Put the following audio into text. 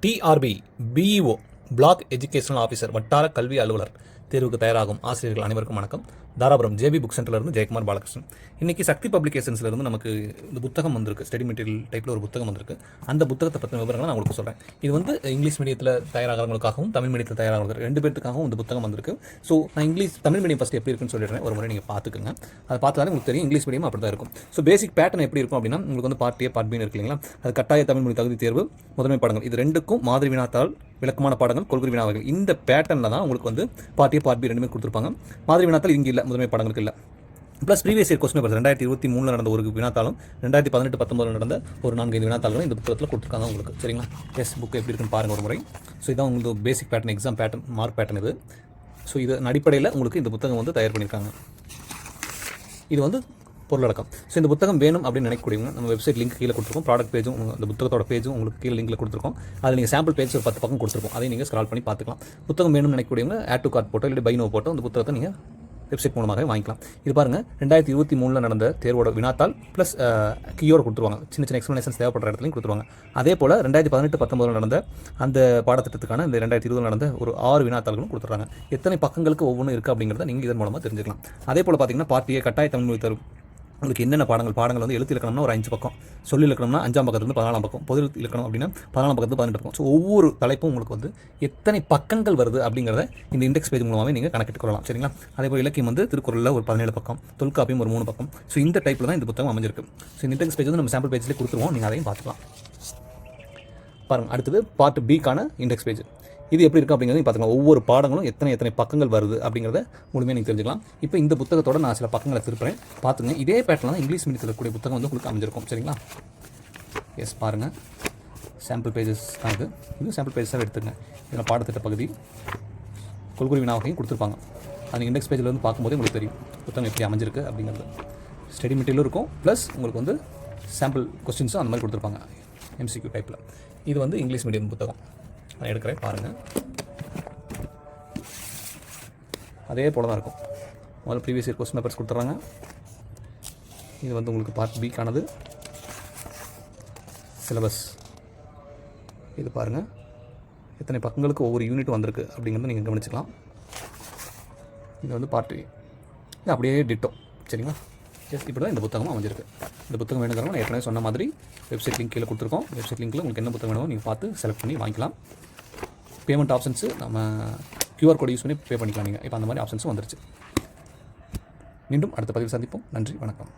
TRP BEO black educational officer வட்டார கல்வி அலுவலர் தேர்வுக்கு தயாராகும் ஆசிரியர்கள் அனைவருக்கும் வணக்கம். தாராபுரம் ஜேபி புக் சென்டர்லேருந்து ஜெயக்குமார் பாலகிருஷ்ணன். இன்றைக்கி சக்தி பப்ளிகேஷன்ஸ்லேருந்து நமக்கு இந்த புத்தகம் வந்திருக்கு. ஸ்டடி மெட்டீரியல் டைப்பில் ஒரு புத்தகம் வந்திருக்கு. அந்த புத்தகத்தை பற்றின விவரங்களை நான் உங்களுக்கு சொல்கிறேன். இது வந்து இங்கிலீஷ் மீடியத்தில் தயாராகிறவங்களுக்காகவும் தமிழ் மீடியத்தில் தயாராகிறவங்க ரெண்டு பேருக்காகவும் இந்த புத்தகம் வந்திருக்கு. ஸோ நான் தமிழ் மீடியம் ஃபஸ்ட்டு எப்படி இருக்குன்னு சொல்லிடுறேன். ஒரு முறை நீங்கள் பார்த்துக்குங்க. அதை பார்த்தாலும் உங்களுக்கு தெரியும் இங்கிலீஷ் மீடியம் அப்படி தான் இருக்கும். ஸோ பேசிக் பேட்டர்ன் எப்படி இருக்கும் அப்படின்னா, உங்களுக்கு வந்து பார்ட் ஏ பார்ட் பின்னு இருக்கு இல்லைங்களா. அது கட்டாய தமிழ் மொழி தகுதி தேர்வு, முதன்மை பாடங்கள், இது ரெண்டுக்கும் மாதிரி வினாத்தாள், விளக்கமான பாடங்கள், கொள்கை வினாவர்கள். இந்த பேட்டர்னில் தான் உங்களுக்கு வந்து பார்ட் ஏ பார்ட் பி ரெண்டுமே கொடுத்துருப்பாங்க. மாதிரி வினாத்தாள் இங்கே இல்லை, முதன்மை பாடங்களுக்கு இல்லை. Plus previous year question paper 2023 நடந்த ஒரு வினாத்தாலும் 2018-19 நடந்த ஒரு 4-5 வினாத்தாள்களும் இந்த புத்தகத்தில் கொடுத்துருக்காங்க உங்களுக்கு. சரிங்களா? எஸ் புக் எப்படி இருக்குன்னு பாருங்கள் ஒரு முறை. ஸோ இதான் உங்களுக்கு basic pattern, exam pattern, mark pattern இது. ஸோ இது அடிப்படையில் உங்களுக்கு இந்த புத்தகம் வந்து தயார் பண்ணியிருக்காங்க. இது வந்து பொருளடக்கம். ஸோ இந்த புத்தகம் வேணும் அப்படின்னு நினைக்கக்கூடியவங்க நம்ம வெப்சைட் லிங்க் கீழே கொடுத்துருக்கோம். ப்ராடக்ட் பேஜும் இந்த புத்தகத்தோட பேஜும் உங்களுக்கு கீழே லிங்கில் கொடுத்துருக்கோம். அதில் நீங்கள் சாம்பிள் பேஜ் ஒரு 10 பக்கம் கொடுத்துருக்கோம். அதை நீங்கள் ஸ்க்ரால் பண்ணி பார்த்துக்கலாம். புத்தகம் வேணும்னு நினைக்கக்கூடியவங்க ஆட் டு கார்ட் போட்டோ இல்லை பை நோ போட்டோ அந்த புத்தகத்தை நீங்கள் வெப்சைட் மூலமாக வாங்கிக்கலாம். இது பாருங்கள், 2023 நடந்த தேர்வோட வினாத்தாள் ப்ளஸ் கீயோட கொடுத்துருவாங்க. சின்ன சின்ன எக்ஸ்ப்ளனேஷன்ஸ் தேவைப்படுற இடத்துலையும் கொடுத்துருவாங்க. அதே போல் 2018-19 நடந்த அந்த பாடத்திட்டத்துக்கான இந்த 2020 நடந்த ஒரு 6 வினாத்தாள்களும் கொடுத்துட்றாங்க. எத்தனை பக்கங்களுக்கு ஒவ்வொன்றும் இருக்குது அப்படிங்கிறத நீங்கள் இதன் மூலமாக தெரிஞ்சுக்கலாம். அதே போல் பார்த்தீங்கன்னா பார்ட் ஏ கட்டாய தமிழ் மொழி தேர்வு, உங்களுக்கு என்னென்ன பாடங்கள் வந்து எழுத்து இலக்கணம்னா ஒரு 5 பக்கம், சொல்லி இலக்கணம்னா 5ஆம் பக்கத்துலேருந்து 14ஆம் பக்கம், பொது இலக்கணம் அப்படின்னா 14ஆம் பக்கத்து 18 பக்கம். ஸோ ஒவ்வொரு தலைப்பும் உங்களுக்கு வந்து எத்தனை பக்கங்கள் வருது அப்படிங்கிறத இந்த இண்டெக்ஸ் பேஜ் மூலமாகவே நீங்கள் கணக்கிட்டு கொள்ளலாம். சரிங்களா? அதே போல் இலக்கியம் வந்து திருக்குறளில் ஒரு 17 பக்கம், தொல்காப்பியம் ஒரு 3 பக்கம். ஸோ இந்த டைப்பில் தான் இந்த புத்தகம் அமைஞ்சிருக்கு. ஸோ இந்த இண்டெக்ஸ் பேஜ் வந்து நம்ம சாம்பிள் பேஜ்லேயே கொடுத்துருவோம். நீங்கள் அதையும் பார்த்துக்கலாம். பாருங்கள், அடுத்தது பார்ட் பிக்கான இண்டெக்ஸ் பேஜ். இது எப்படி இருக்குது அப்படிங்கிறது பார்த்துக்கலாம். ஒவ்வொரு பாடங்களும் எத்தனை பக்கங்கள் வருது அப்படிங்கிறத முழுமையாக நீங்கள் தெரிஞ்சுக்கலாம். இப்போ இந்த புத்தகத்தோட நான் சில பக்கங்களை திருப்புறேன், பார்த்துங்க. இதே பேட்டர்ல தான் இங்கிலீஷ் மீடியத்தில் இருக்கக்கூடிய புத்தகம் வந்து உங்களுக்கு அமைஞ்சிருக்கும். சரிங்களா? எஸ் பாருங்கள், சாம்பிள் பேஜஸ் தான் இது சாம்பிள் பேஜஸாக எடுத்துங்க. இதில் பாடத்திட்ட பகுதி, கொள்கை வினாவகையும் கொடுத்துருப்பாங்க. அது இண்டெக்ஸ் பேஜில் வந்து பார்க்கும்போதே உங்களுக்கு தெரியும் புத்தகம் எப்படி அமைஞ்சிருக்கு அப்படிங்கிறது. ஸ்டடி மெட்டீரியலும் இருக்கும், ப்ளஸ் உங்களுக்கு வந்து சாம்பிள் கொஸ்டின்ஸும் அந்த மாதிரி கொடுத்துருப்பாங்க எம்சிக்யூ டைப்பில். இது வந்து இங்கிலீஷ் மீடியம் புத்தகம் நான் எடுக்கிறேன், பாருங்கள். அதே போல் தான் இருக்கும். முதல்ல ப்ரீவியஸ் இயர் கொஸ்டின் பேப்பர்ஸ் கொடுத்துட்றாங்க. இது வந்து உங்களுக்கு பார்ட் பிக்கானது சிலபஸ். இது பாருங்கள், எத்தனை பக்கங்களுக்கு ஒவ்வொரு யூனிட் வந்திருக்கு அப்படிங்கிறத நீங்கள் கவனிச்சுக்கலாம். இது வந்து பார்ட் பி, இது அப்படியே டிட்டோ. சரிங்களா? எஸ், இப்படி தான் இந்த புத்தகமும் அமைஞ்சிருக்கு. இந்த புத்தகம் வேணுங்கிறவங்க நான் ஏற்கனவே சொன்ன மாதிரி வெப்சைட் லிங்க் கீழே கொடுத்துருக்கோம். வெப்சைட் லிங்க்கில் உங்களுக்கு என்ன புத்தகம் வேணுமோ நீங்கள் பார்த்து செலக்ட் பண்ணி வாங்கிக்கலாம். பேமெண்ட் ஆப்ஷன்ஸு நம்ம கியூஆர் கோட் யூஸ் பண்ணி பே பண்ணிக்கலாம் நீங்கள். இப்போ அந்த மாதிரி ஆப்ஷன்ஸும் வந்துருச்சு. மீண்டும் அடுத்த பதிவில் சந்திப்போம். நன்றி, வணக்கம்.